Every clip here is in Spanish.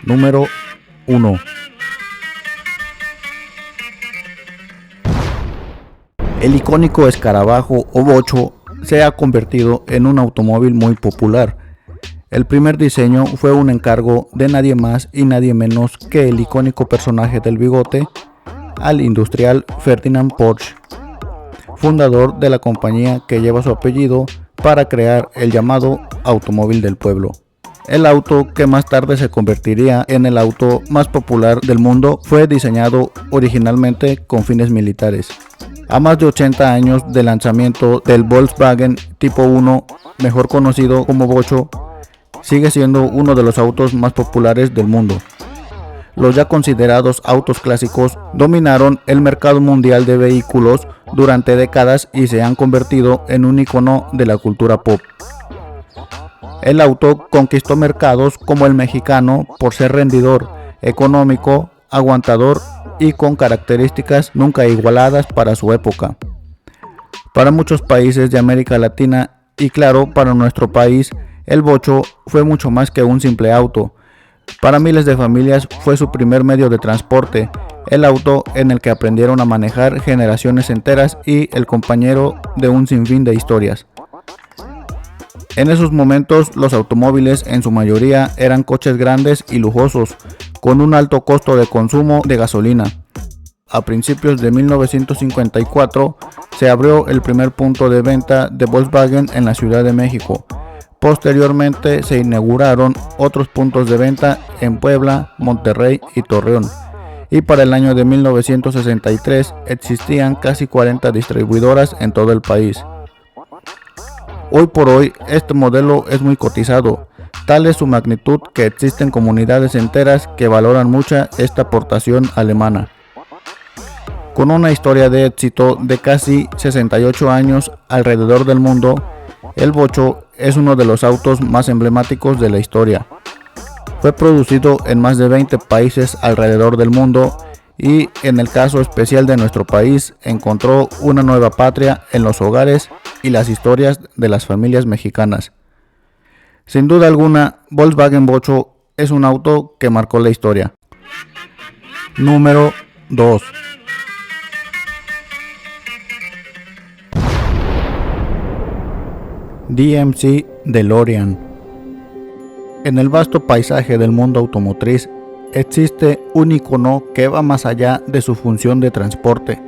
Número 1. El icónico escarabajo o bocho se ha convertido en un automóvil muy popular. El primer diseño fue un encargo de nadie más y nadie menos que el icónico personaje del bigote, al industrial Ferdinand Porsche, fundador de la compañía que lleva su apellido para crear el llamado automóvil del pueblo. El auto, que más tarde se convertiría en el auto más popular del mundo, fue diseñado originalmente con fines militares. A más de 80 años del lanzamiento del Volkswagen Tipo 1, mejor conocido como bocho, sigue siendo uno de los autos más populares del mundo. Los ya considerados autos clásicos dominaron el mercado mundial de vehículos durante décadas y se han convertido en un icono de la cultura pop. El auto conquistó mercados como el mexicano por ser rendidor, económico, aguantador y con características nunca igualadas para su época. Para muchos países de América Latina y claro, para nuestro país, el bocho fue mucho más que un simple auto. Para miles de familias fue su primer medio de transporte, el auto en el que aprendieron a manejar generaciones enteras y el compañero de un sinfín de historias. En esos momentos los automóviles en su mayoría eran coches grandes y lujosos, con un alto costo de consumo de gasolina. A principios de 1954 se abrió el primer punto de venta de Volkswagen en la Ciudad de México. Posteriormente se inauguraron otros puntos de venta en Puebla, Monterrey y Torreón. Y para el año de 1963 existían casi 40 distribuidoras en todo el país. Hoy por hoy este modelo es muy cotizado, tal es su magnitud que existen comunidades enteras que valoran mucho esta aportación alemana. Con una historia de éxito de casi 68 años alrededor del mundo, el bocho es uno de los autos más emblemáticos de la historia. Fue producido en más de 20 países alrededor del mundo y, en el caso especial de nuestro país, encontró una nueva patria en los hogares y las historias de las familias mexicanas. Sin duda alguna, Volkswagen Bocho es un auto que marcó la historia. Número 2. DMC DeLorean. En el vasto paisaje del mundo automotriz existe un icono que va más allá de su función de transporte.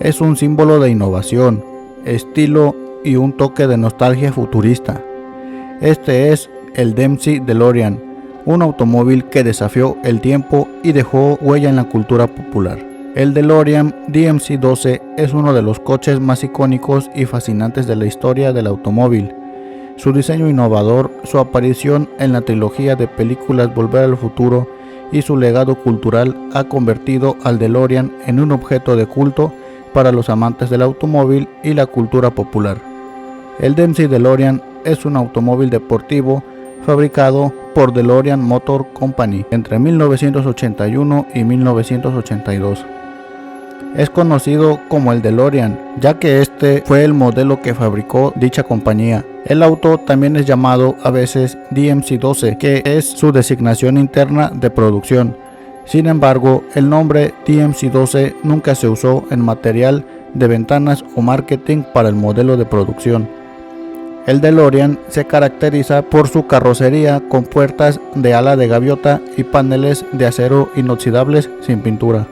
Es un símbolo de innovación, estilo y un toque de nostalgia futurista. Este es el DMC DeLorean, un automóvil que desafió el tiempo y dejó huella en la cultura popular. El DeLorean DMC-12 es uno de los coches más icónicos y fascinantes de la historia del automóvil. Su diseño innovador, su aparición en la trilogía de películas Volver al Futuro y su legado cultural ha convertido al DeLorean en un objeto de culto para los amantes del automóvil y la cultura popular. El DMC DeLorean es un automóvil deportivo fabricado por DeLorean Motor Company entre 1981 y 1982. Es conocido como el DeLorean, ya que este fue el modelo que fabricó dicha compañía. El auto también es llamado a veces DMC-12, que es su designación interna de producción. Sin embargo, el nombre DMC-12 nunca se usó en material de ventanas o marketing para el modelo de producción. El DeLorean se caracteriza por su carrocería con puertas de ala de gaviota y paneles de acero inoxidables sin pintura.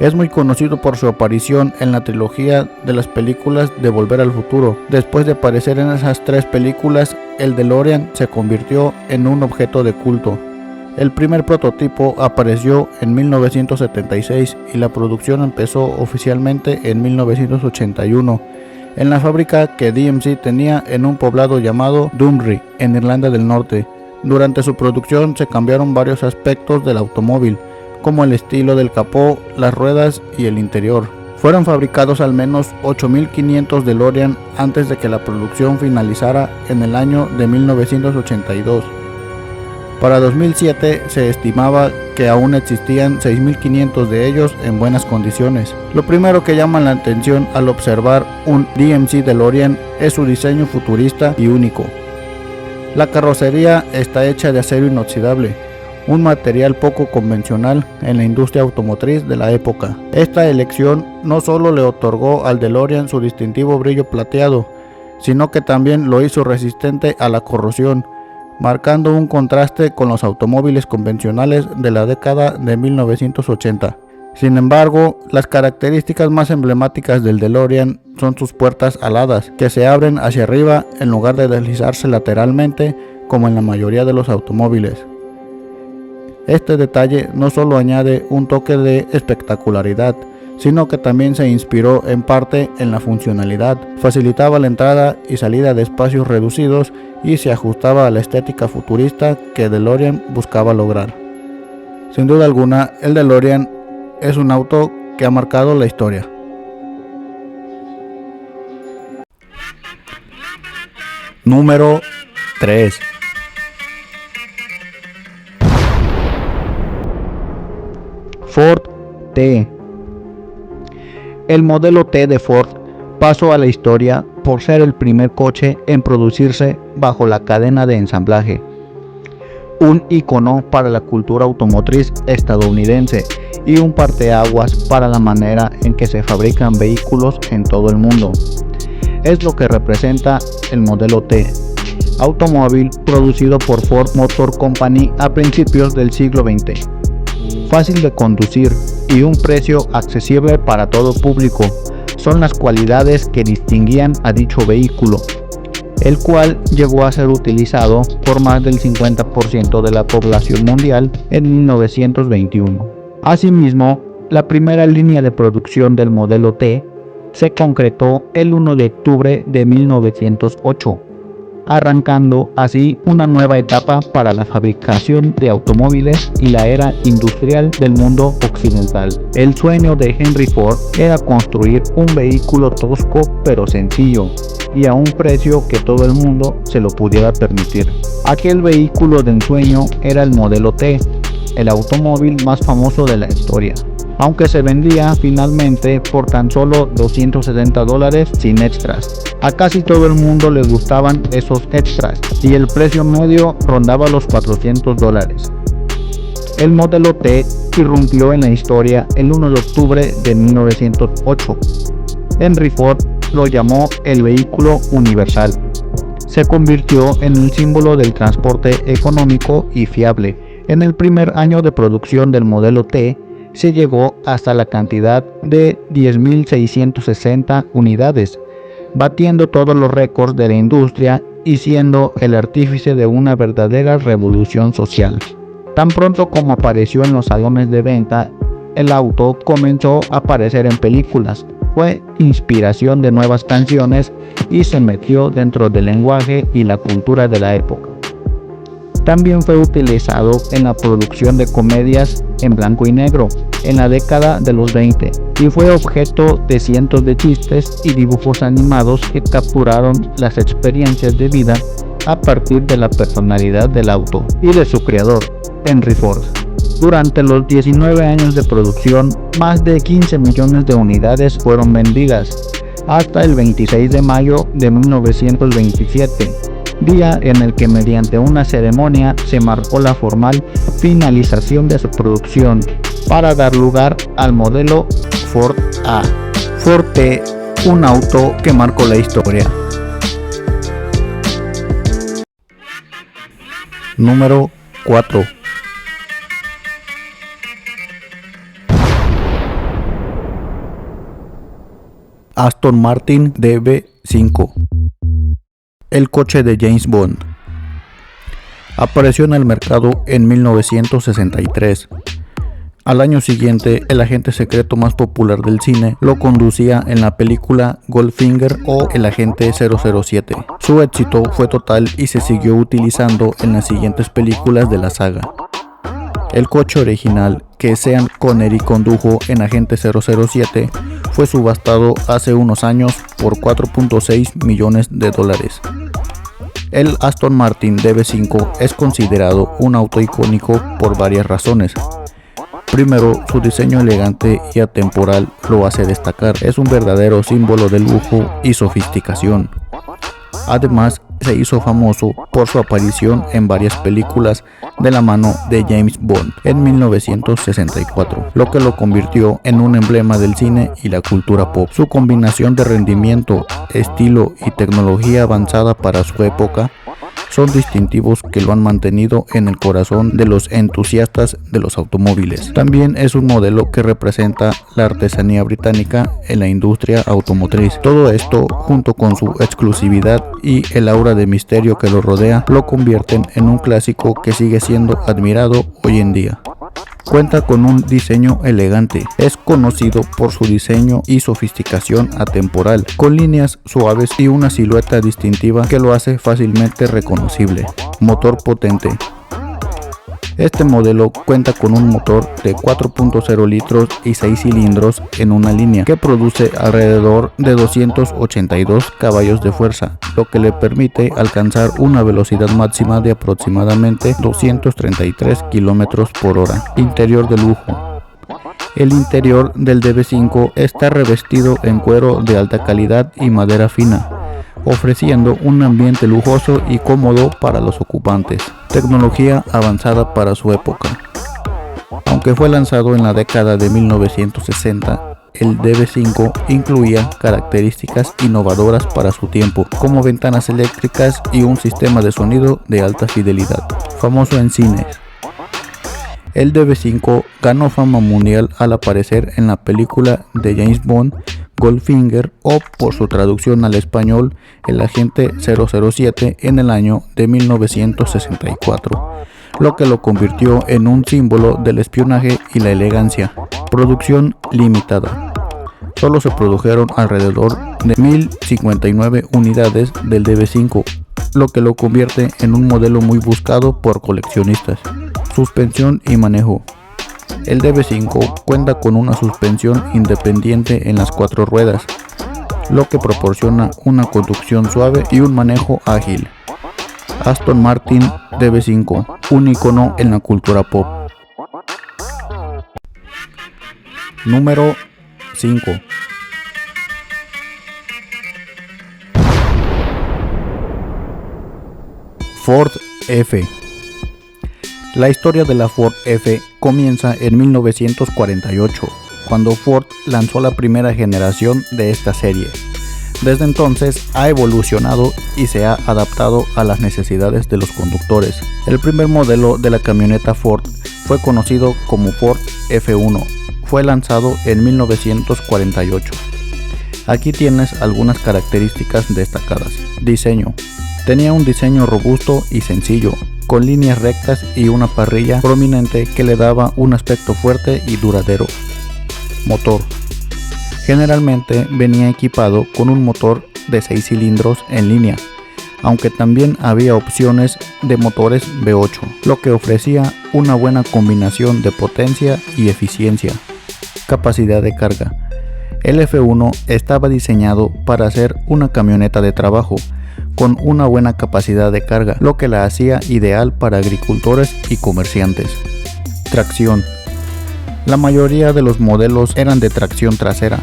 Es muy conocido por su aparición en la trilogía de las películas de Volver al Futuro. Después de aparecer en esas tres películas, el DeLorean se convirtió en un objeto de culto. El primer prototipo apareció en 1976 y la producción empezó oficialmente en 1981 en la fábrica que DMC tenía en un poblado llamado Dunree, en Irlanda del Norte. Durante su producción se cambiaron varios aspectos del automóvil, como el estilo del capó, las ruedas y el interior. Fueron fabricados al menos 8.500 DeLorean antes de que la producción finalizara en el año de 1982. Para 2007 se estimaba que aún existían 6.500 de ellos en buenas condiciones. Lo primero que llama la atención al observar un DMC DeLorean es su diseño futurista y único. La carrocería está hecha de acero inoxidable, un material poco convencional en la industria automotriz de la época. Esta elección no solo le otorgó al DeLorean su distintivo brillo plateado, sino que también lo hizo resistente a la corrosión, marcando un contraste con los automóviles convencionales de la década de 1980. Sin embargo, las características más emblemáticas del DeLorean son sus puertas aladas, que se abren hacia arriba en lugar de deslizarse lateralmente como en la mayoría de los automóviles. Este detalle no solo añade un toque de espectacularidad, sino que también se inspiró en parte en la funcionalidad, facilitaba la entrada y salida de espacios reducidos y se ajustaba a la estética futurista que DeLorean buscaba lograr. Sin duda alguna, el DeLorean es un auto que ha marcado la historia. Número 3. Ford T. El modelo T de Ford pasó a la historia por ser el primer coche en producirse bajo la cadena de ensamblaje, un icono para la cultura automotriz estadounidense y un parteaguas para la manera en que se fabrican vehículos en todo el mundo. Es lo que representa el modelo T, automóvil producido por Ford Motor Company a principios del siglo XX. Fácil de conducir y un precio accesible para todo público son las cualidades que distinguían a dicho vehículo, el cual llegó a ser utilizado por más del 50% de la población mundial en 1921. Asimismo, la primera línea de producción del modelo T se concretó el 1 de octubre de 1908, arrancando así una nueva etapa para la fabricación de automóviles y la era industrial del mundo occidental. El sueño de Henry Ford era construir un vehículo tosco pero sencillo y a un precio que todo el mundo se lo pudiera permitir. Aquel vehículo de ensueño era el modelo T, el automóvil más famoso de la historia, aunque se vendía finalmente por tan solo $270 sin extras. A casi todo el mundo le gustaban esos extras y el precio medio rondaba los $400. El modelo T irrumpió en la historia el 1 de octubre de 1908. Henry Ford lo llamó el vehículo universal. Se convirtió en el símbolo del transporte económico y fiable. En el primer año de producción del modelo T, se llegó hasta la cantidad de 10.660 unidades, batiendo todos los récords de la industria y siendo el artífice de una verdadera revolución social. Tan pronto como apareció en los salones de venta, el auto comenzó a aparecer en películas, fue inspiración de nuevas canciones y se metió dentro del lenguaje y la cultura de la época. También fue utilizado en la producción de comedias en blanco y negro en la década de los 20 y fue objeto de cientos de chistes y dibujos animados que capturaron las experiencias de vida a partir de la personalidad del auto y de su creador, Henry Ford. Durante los 19 años de producción, más de 15 millones de unidades fueron vendidas, hasta el 26 de mayo de 1927. Día en el que mediante una ceremonia se marcó la formal finalización de su producción para dar lugar al modelo Ford A. Ford T, un auto que marcó la historia. Número 4. Aston Martin DB5. El coche de James Bond. Apareció en el mercado en 1963. Al año siguiente, el agente secreto más popular del cine lo conducía en la película Goldfinger o El agente 007. Su éxito fue total y se siguió utilizando en las siguientes películas de la saga. El coche original que Sean Connery condujo en Agente 007 fue subastado hace unos años por $4.6 millones. El Aston Martin DB5 es considerado un auto icónico por varias razones. Primero, su diseño elegante y atemporal lo hace destacar. Es un verdadero símbolo de lujo y sofisticación. Además, se hizo famoso por su aparición en varias películas de la mano de James Bond en 1964, lo que lo convirtió en un emblema del cine y la cultura pop. Su combinación de rendimiento, estilo y tecnología avanzada para su época son distintivos que lo han mantenido en el corazón de los entusiastas de los automóviles. También es un modelo que representa la artesanía británica en la industria automotriz. Todo esto, junto con su exclusividad y el aura de misterio que lo rodea, lo convierten en un clásico que sigue siendo admirado hoy en día. Cuenta con un diseño elegante, es conocido por su diseño y sofisticación atemporal, con líneas suaves y una silueta distintiva que lo hace fácilmente reconocible. Motor potente. Este modelo cuenta con un motor de 4.0 litros y 6 cilindros en una línea que produce alrededor de 282 caballos de fuerza, lo que le permite alcanzar una velocidad máxima de aproximadamente 233 km por hora. Interior de lujo. El interior del DB5 está revestido en cuero de alta calidad y madera fina, ofreciendo un ambiente lujoso y cómodo para los ocupantes. Tecnología avanzada para su época. Aunque fue lanzado en la década de 1960, el DB5 incluía características innovadoras para su tiempo, como ventanas eléctricas y un sistema de sonido de alta fidelidad. Famoso en cines. El DB5 ganó fama mundial al aparecer en la película de James Bond Goldfinger, o por su traducción al español, El Agente 007, en el año de 1964, lo que lo convirtió en un símbolo del espionaje y la elegancia. Producción limitada. Solo se produjeron alrededor de 1059 unidades del DB5, lo que lo convierte en un modelo muy buscado por coleccionistas. Suspensión y manejo. El DB5 cuenta con una suspensión independiente en las 4 ruedas, lo que proporciona una conducción suave y un manejo ágil. Aston Martin DB5, un icono en la cultura pop. Número 5. Ford F. La historia de la Ford F comienza en 1948, cuando Ford lanzó la primera generación de esta serie. Desde entonces ha evolucionado y se ha adaptado a las necesidades de los conductores. El primer modelo de la camioneta Ford fue conocido como Ford F1. Fue lanzado en 1948. Aquí tienes algunas características destacadas. Diseño. Tenía un diseño robusto y sencillo, con líneas rectas y una parrilla prominente que le daba un aspecto fuerte y duradero. Motor. Generalmente venía equipado con un motor de 6 cilindros en línea, aunque también había opciones de motores V8, lo que ofrecía una buena combinación de potencia y eficiencia. Capacidad de carga. El F1 estaba diseñado para ser una camioneta de trabajo, con una buena capacidad de carga, lo que la hacía ideal para agricultores y comerciantes. Tracción. La mayoría de los modelos eran de tracción trasera,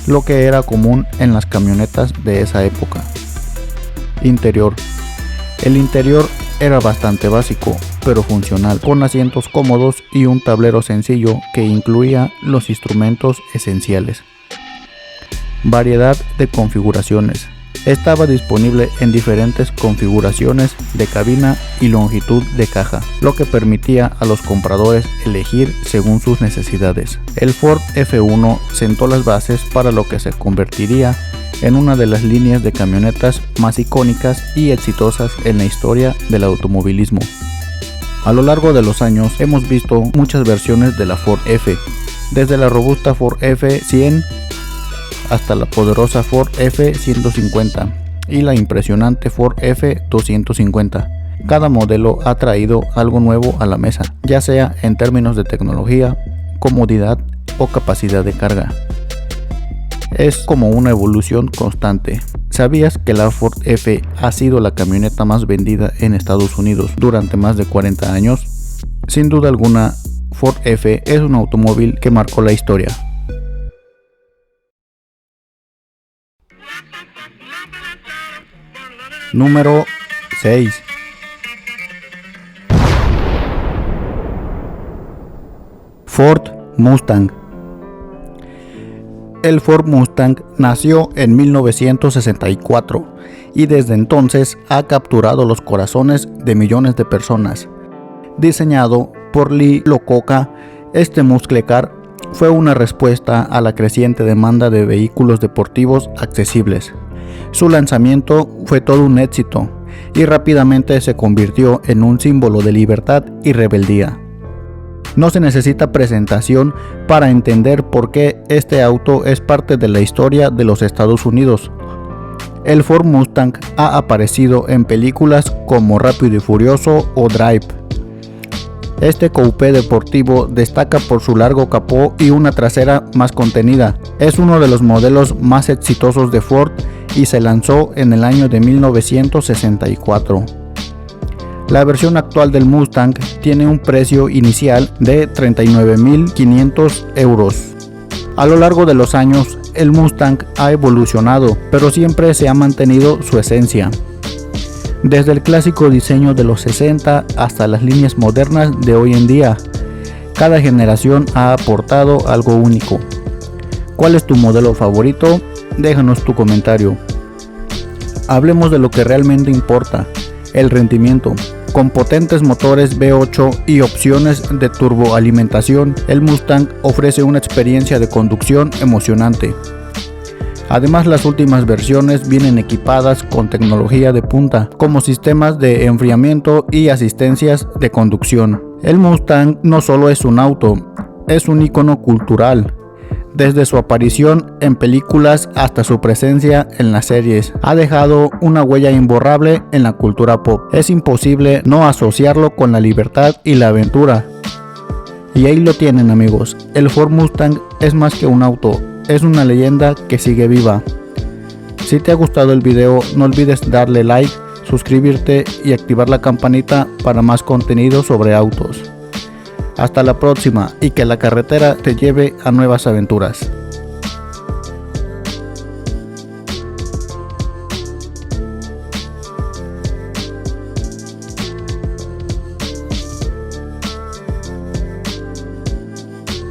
lo que era común en las camionetas de esa época. Interior. El interior era bastante básico, pero funcional, con asientos cómodos y un tablero sencillo que incluía los instrumentos esenciales. Variedad de configuraciones. Estaba disponible en diferentes configuraciones de cabina y longitud de caja, lo que permitía a los compradores elegir según sus necesidades. El Ford F1 sentó las bases para lo que se convertiría en una de las líneas de camionetas más icónicas y exitosas en la historia del automovilismo. A lo largo de los años hemos visto muchas versiones de la Ford F, desde la robusta Ford F100 hasta la poderosa Ford F150 y la impresionante Ford F250. Cada modelo ha traído algo nuevo a la mesa, ya sea en términos de tecnología, comodidad o capacidad de carga. Es como una evolución constante. ¿Sabías que la Ford F ha sido la camioneta más vendida en Estados Unidos durante más de 40 años? Sin duda alguna, Ford F es un automóvil que marcó la historia. Número 6. Ford Mustang. El Ford Mustang nació en 1964 y desde entonces ha capturado los corazones de millones de personas. Diseñado por Lee Iacocca, este muscle car fue una respuesta a la creciente demanda de vehículos deportivos accesibles. Su lanzamiento fue todo un éxito y rápidamente se convirtió en un símbolo de libertad y rebeldía. No se necesita presentación para entender por qué este auto es parte de la historia de los Estados Unidos. El Ford Mustang ha aparecido en películas como Rápido y Furioso o Drive. Este coupé deportivo destaca por su largo capó y una trasera más contenida. Es uno de los modelos más exitosos de Ford y se lanzó en el año de 1964. La versión actual del Mustang tiene un precio inicial de 39.500 euros. A lo largo de los años, el Mustang ha evolucionado, pero siempre se ha mantenido su esencia. Desde el clásico diseño de los 60 hasta las líneas modernas de hoy en día, cada generación ha aportado algo único. ¿Cuál es tu modelo favorito? Déjanos tu comentario. Hablemos de lo que realmente importa, el rendimiento. Con potentes motores V8 y opciones de turboalimentación, el Mustang ofrece una experiencia de conducción emocionante. Además, las últimas versiones vienen equipadas con tecnología de punta, como sistemas de enfriamiento y asistencias de conducción. El Mustang no solo es un auto, es un icono cultural. Desde su aparición en películas hasta su presencia en las series, ha dejado una huella imborrable en la cultura pop. Es imposible no asociarlo con la libertad y la aventura. Y ahí lo tienen, amigos, el Ford Mustang es más que un auto, es una leyenda que sigue viva. Si te ha gustado el video, no olvides darle like, suscribirte y activar la campanita para más contenido sobre autos. Hasta la próxima y que la carretera te lleve a nuevas aventuras.